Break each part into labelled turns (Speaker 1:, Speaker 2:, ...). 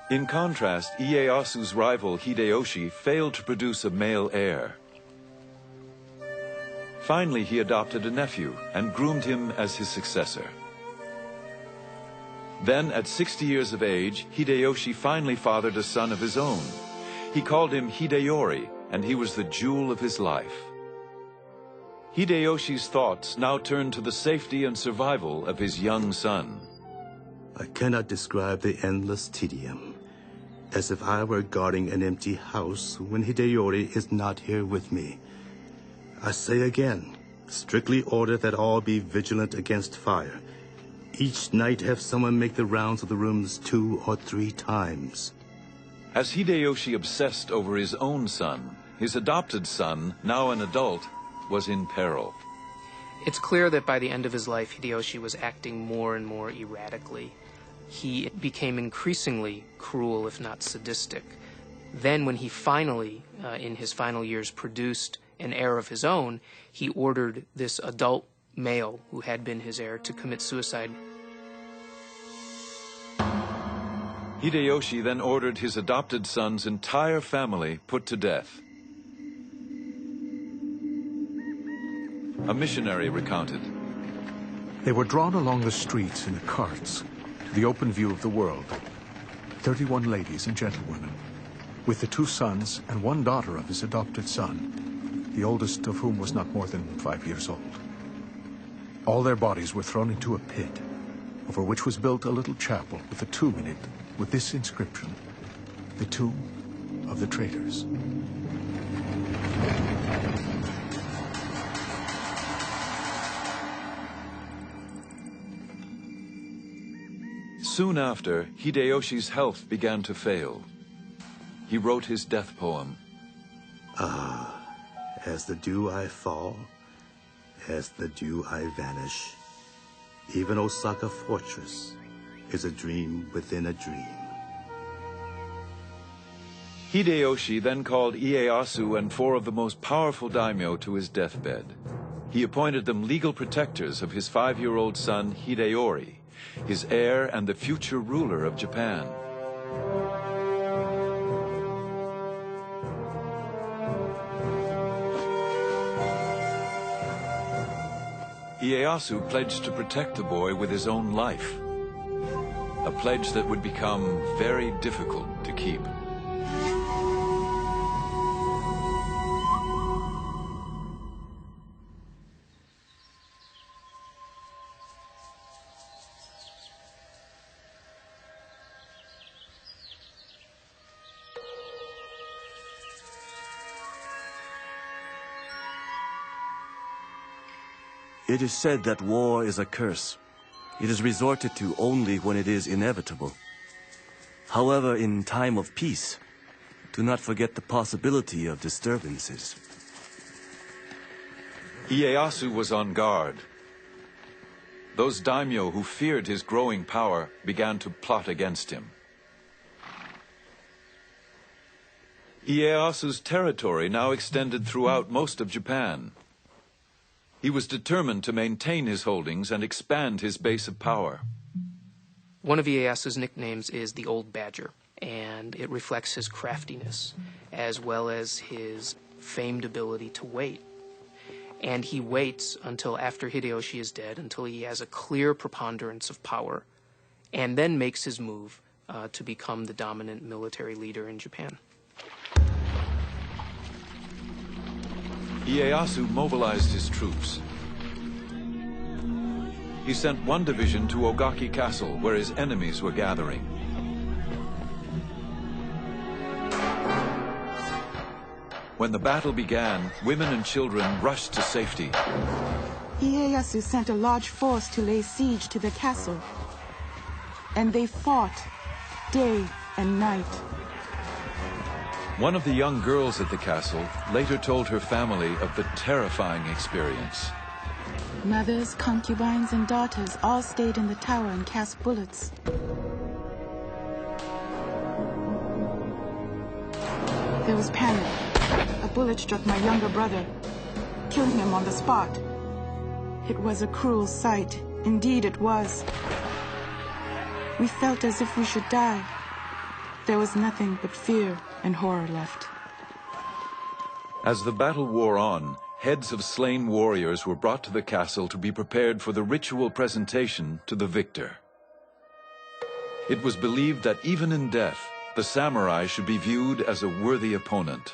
Speaker 1: In contrast, Ieyasu's rival Hideyoshi failed to produce a male heir. Finally, he adopted a nephew and groomed him as his successor. Then, at 60 years of age, Hideyoshi finally fathered a son of his own. He called him Hideyori, and he was the jewel of his life. Hideyoshi's thoughts now turned to the safety and survival of his young son.
Speaker 2: I cannot describe the endless tedium, as if I were guarding an empty house when Hideyori is not here with me. I say again, strictly order that all be vigilant against fire. Each night have someone make the rounds of the rooms 2 or 3 times.
Speaker 1: As Hideyoshi obsessed over his own son, his adopted son, now an adult, was in peril.
Speaker 3: It's clear that by the end of his life, Hideyoshi was acting more and more erratically. He became increasingly cruel, if not sadistic. Then when he finally, in his final years, produced an heir of his own, he ordered this adult male who had been his heir to commit suicide.
Speaker 1: Hideyoshi then ordered his adopted son's entire family put to death. A missionary recounted.
Speaker 4: They were drawn along the streets in carts to the open view of the world. 31 ladies and gentlewomen, with the 2 sons and 1 daughter of his adopted son, the oldest of whom was not more than 5 years old. All their bodies were thrown into a pit, over which was built a little chapel with a tomb in it, with this inscription: "The tomb of the traitors."
Speaker 1: Soon after, Hideyoshi's health began to fail. He wrote his death poem.
Speaker 2: As the dew I fall, as the dew I vanish. Even Osaka Fortress is a dream within a dream.
Speaker 1: Hideyoshi then called Ieyasu and 4 of the most powerful daimyo to his deathbed. He appointed them legal protectors of his 5-year-old son Hideyori, his heir and the future ruler of Japan. Ieyasu pledged to protect the boy with his own life, a pledge that would become very difficult to keep.
Speaker 5: It is said that war is a curse. It is resorted to only when it is inevitable. However, in time of peace, do not forget the possibility of disturbances.
Speaker 1: Ieyasu was on guard. Those daimyo who feared his growing power began to plot against him. Ieyasu's territory now extended throughout most of Japan. He was determined to maintain his holdings and expand his base of power.
Speaker 3: One of Ieyasu's nicknames is the Old Badger, and it reflects his craftiness, as well as his famed ability to wait. And he waits until after Hideyoshi is dead, until he has a clear preponderance of power, and then makes his move to become the dominant military leader in Japan.
Speaker 1: Ieyasu mobilized his troops. He sent 1 division to Ogaki Castle, where his enemies were gathering. When the battle began, women and children rushed to safety.
Speaker 6: Ieyasu sent a large force to lay siege to the castle, and they fought day and night.
Speaker 1: One of the young girls at the castle later told her family of the terrifying experience.
Speaker 6: Mothers, concubines, and daughters all stayed in the tower and cast bullets. There was panic. A bullet struck my younger brother, killing him on the spot. It was a cruel sight. Indeed it was. We felt as if we should die. There was nothing but fear and horror left.
Speaker 1: As the battle wore on, heads of slain warriors were brought to the castle to be prepared for the ritual presentation to the victor. It was believed that even in death, the samurai should be viewed as a worthy opponent.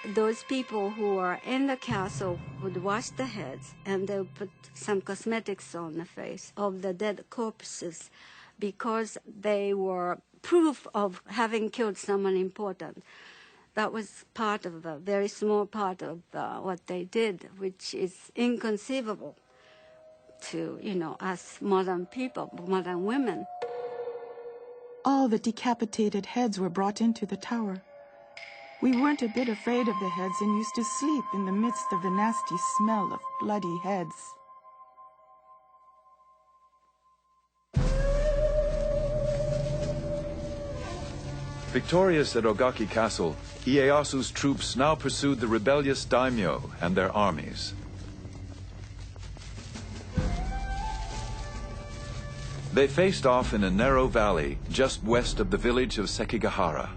Speaker 7: Those people who were in the castle would wash the heads, and they would put some cosmetics on the face of the dead corpses because they were proof of having killed someone important. That was part of the very small part of what they did, which is inconceivable to, us modern people, modern women.
Speaker 6: All the decapitated heads were brought into the tower. We weren't a bit afraid of the heads and used to sleep in the midst of the nasty smell of bloody heads.
Speaker 1: Victorious at Ogaki Castle, Ieyasu's troops now pursued the rebellious daimyo and their armies. They faced off in a narrow valley just west of the village of Sekigahara.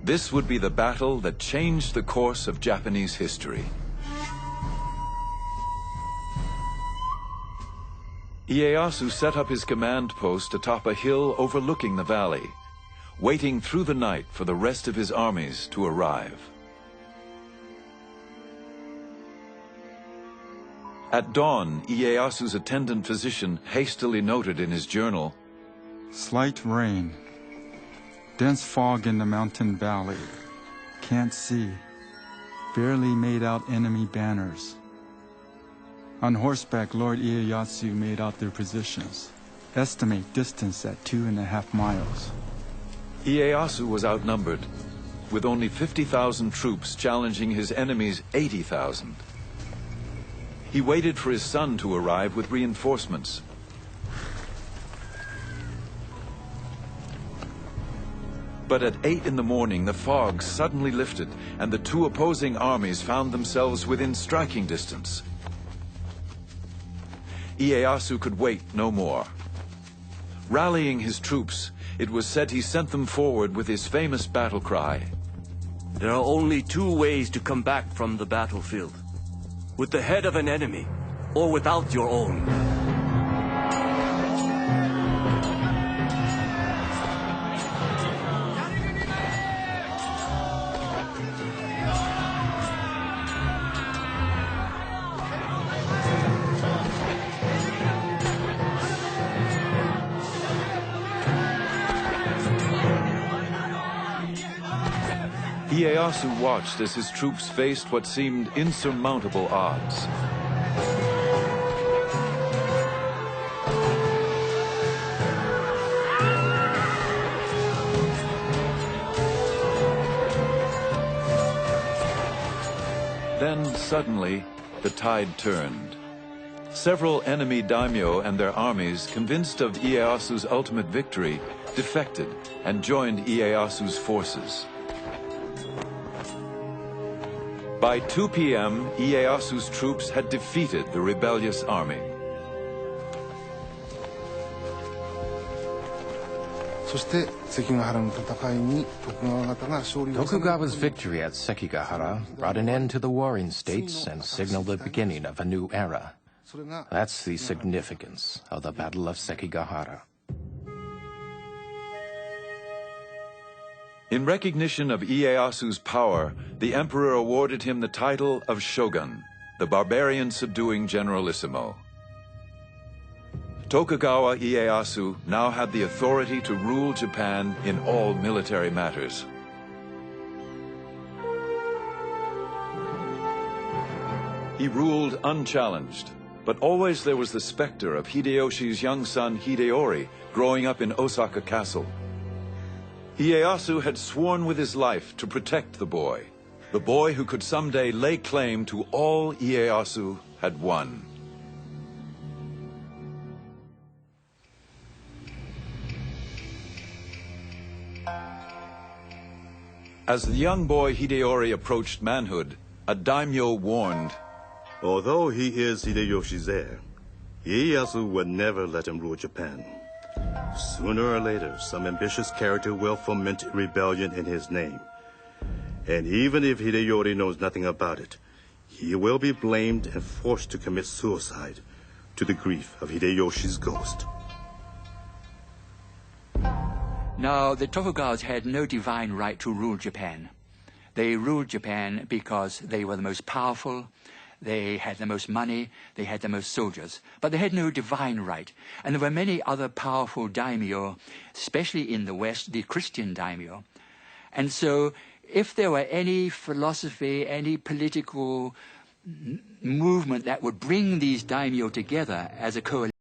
Speaker 1: This would be the battle that changed the course of Japanese history. Ieyasu set up his command post atop a hill overlooking the valley, waiting through the night for the rest of his armies to arrive. At dawn, Ieyasu's attendant physician hastily noted in his journal,
Speaker 8: "Slight rain. Dense fog in the mountain valley. Can't see. Barely made out enemy banners. On horseback, Lord Ieyasu made out their positions. Estimate distance at 2.5 miles.
Speaker 1: Ieyasu was outnumbered, with only 50,000 troops challenging his enemy's 80,000. He waited for his son to arrive with reinforcements. But at 8 in the morning, the fog suddenly lifted, and the two opposing armies found themselves within striking distance. Ieyasu could wait no more. Rallying his troops, it was said he sent them forward with his famous battle cry.
Speaker 5: There are only two ways to come back from the battlefield. With the head of an enemy, or without your own.
Speaker 1: Ieyasu watched as his troops faced what seemed insurmountable odds. Then, suddenly, the tide turned. Several enemy daimyo and their armies, convinced of Ieyasu's ultimate victory, defected and joined Ieyasu's forces. By 2 p.m., Ieyasu's troops had defeated the rebellious army.
Speaker 9: Tokugawa's victory at Sekigahara brought an end to the warring states and signaled the beginning of a new era. That's the significance of the Battle of Sekigahara.
Speaker 1: In recognition of Ieyasu's power, the emperor awarded him the title of Shogun, the barbarian-subduing generalissimo. Tokugawa Ieyasu now had the authority to rule Japan in all military matters. He ruled unchallenged, but always there was the specter of Hideyoshi's young son Hideyori growing up in Osaka Castle. Ieyasu had sworn with his life to protect the boy who could someday lay claim to all Ieyasu had won. As the young boy Hideyori approached manhood, a daimyo warned,
Speaker 2: "Although he is Hideyoshi's heir, Ieyasu would never let him rule Japan. Sooner or later, some ambitious character will foment rebellion in his name. And even if Hideyori knows nothing about it, he will be blamed and forced to commit suicide to the grief of Hideyoshi's ghost.
Speaker 10: Now, the Tokugawas had no divine right to rule Japan. They ruled Japan because they were the most powerful, they had the most money, they had the most soldiers, but they had no divine right. And there were many other powerful daimyo, especially in the West, the Christian daimyo. And so, if there were any philosophy, any political movement that would bring these daimyo together as a coalition,